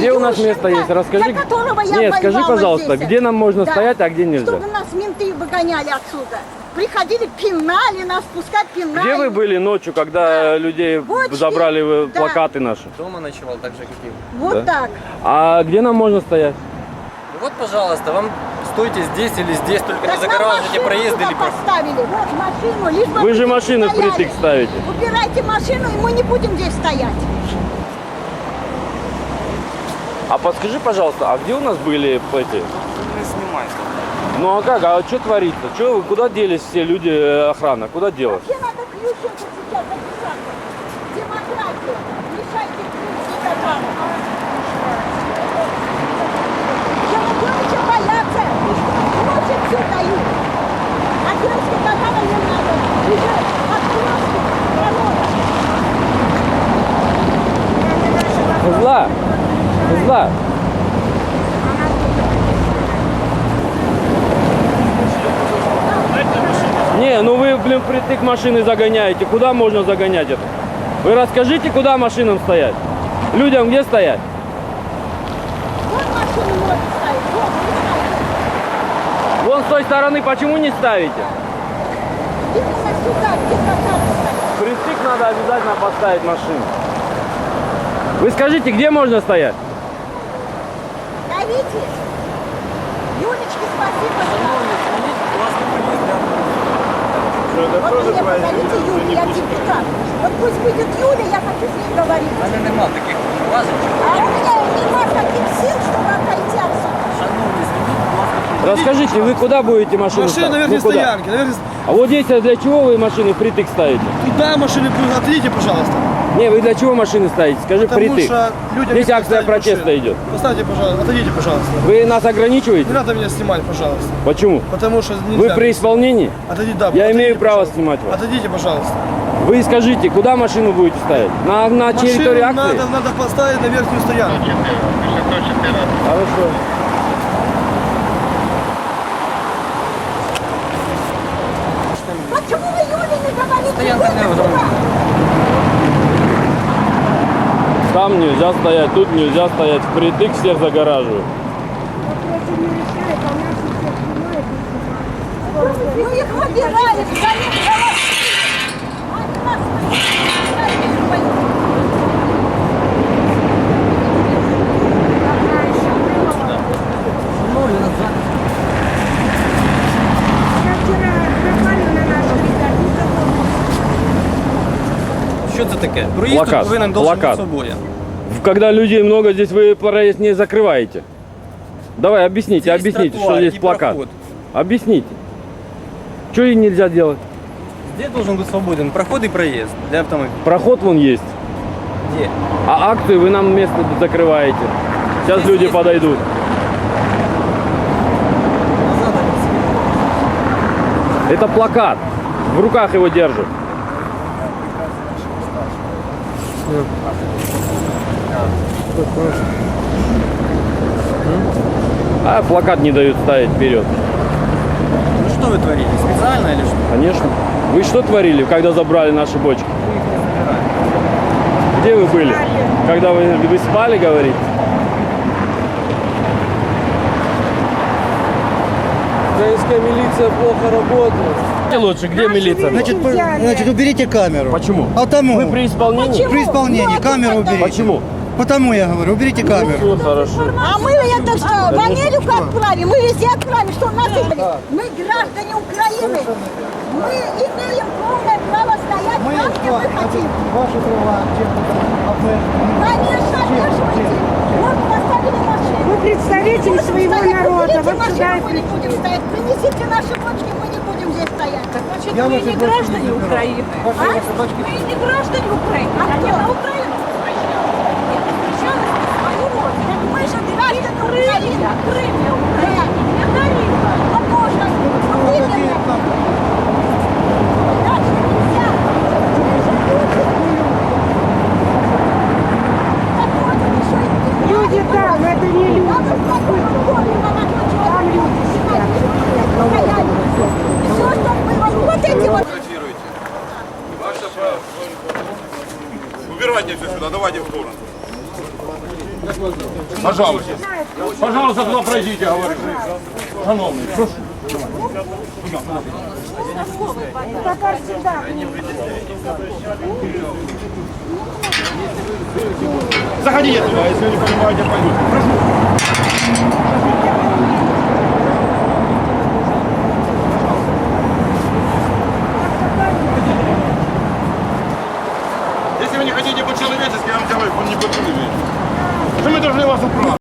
где у нас место есть? Расскажи. Нет, скажи, пожалуйста, где нам можно стоять, а где нельзя? Чтобы нас менты выгоняли отсюда. Приходили, пинали нас, пускай пинали. Где вы были ночью, когда людей забрали плакаты наши? Дома ночевал, так же, как и вы. Вот так. А где нам можно стоять? Вот, пожалуйста, вам стойте здесь или здесь, только Так не загораживайте проезд или поставили. Вот машину, лишь бы Вы же мы машины стояли. впритык ставите. Убирайте машину, и мы не будем здесь стоять. А подскажи, пожалуйста, а где у нас были эти? не снимайте. Ну а как? А что творится? Что, куда делись все люди, охрана? Куда делась? Вообще надо ключом сейчас записаться. Демократия. Мешайте ключи татарам. Януковича боятся. Ночью все дают. А крымским татарам не надо. Бежать от крымских народов. Зла! Зла! Не, ну вы, блин, впритык машины загоняете. Куда можно загонять это? Вы расскажите, куда машинам стоять? Людям где стоять? Вот машину можно ставить. Вот, не ставите. Вон с той стороны почему не ставите? Именно сюда, где татары стоят. Впритык надо обязательно поставить машину. Вы скажите, где можно стоять? Давите. Юлечке спасибо. Вот мне позовите Юлю, я депутат. Вот пусть будет Юля, я хочу с ней говорить. У мене нема таких повноважень. А у меня нема таких сил, чтобы отойти отсюда. Шановні, змініть, будь ласка, Расскажите, вы куда будете машину Машина ставить? на верхней Ну, куда? стоянке. Наверное, А вот здесь для чего вы машины впритык ставите? туда машины отойдите, пожалуйста. Не, вы для чего машины ставите? Скажи Потому впритык. что людям Здесь не акция поставить протеста машину. идет. Поставьте, пожалуйста, отойдите, пожалуйста. Вы нас ограничиваете? Не надо меня снимать, пожалуйста. Почему? Потому что нельзя. Вы при исполнении? Отойдите, да. Я отойдите, имею право пожалуйста. снимать вас. Отойдите, пожалуйста. Вы скажите, куда машину будете ставить? На территории Машину акции? надо поставить на верхнюю стоянку. Хорошо. Почему вы Юле не говорите? Стоянка Вы не депутат? Там нельзя стоять, тут нельзя стоять. Впритык всех загораживают. Ну их выбирали, за них голосуют. Они нас выбирали. Що це таке? Проїзд тут Плакат, повинен должен бути плакат. свободен. Когда людей много, здесь вы проезд не закрываете. Давай, объясните, Здесь объясните, что тротуар здесь и плакат. проход. Объясните. Что и нельзя делать? Здесь должен быть свободен проход и проезд для автомобиля. Проход вон есть. Где? А акции вы нам место закрываете. Сейчас Здесь люди есть подойдут. Назад они Это плакат. В руках его держат. А плакат не дают ставить вперед. Ну что вы творили? Специально или что? Конечно. Вы что творили, когда забрали наши бочки? Где вы были? Когда вы спали, говорите? Украинская милиция плохо работает. Лучше, где милиция? Значит, уберите камеру. Почему? А тому. Вы при исполнении? При исполнении камеру уберите. Почему? Потому я говорю, уберите камеру. Все хорошо. А мы это что, в Америку отправим? Мы везде отправим, что у нас мы граждане Украины. Мы имеем полное право стоять там, где мы хотим. Ваши права, Конечно, держите. Вот поставили машину. Вы представитель Вот своего стоять. народа. Уберите Вот сюда машину, мы не будем стоять. Принесите наши бочки, мы не будем здесь стоять. Значит, Я вы ваши не бочки граждане не забираю. Украины. А? Вы не граждане Украины. А А кто? не на Украину возвращалась на свою родину. Мы же граждане Украины. Крым я Украина. Я Дарина. А можно? Вот именно. Дальше нельзя. Так вот, еще и Люди там, это не люди. Там люди сидят. Все, что было, вот эти вот. Убирайте все сюда, давайте в сторону. Пожалуйста. Пожалуйста, туда пройдите, говорю. Шановний, прошу. Заходите туда, если вы не понимаете, пойдут. Прошу. Если вы не хотите по-человечески, я вам делаю не по-человечески. Что мы должны вас управлять?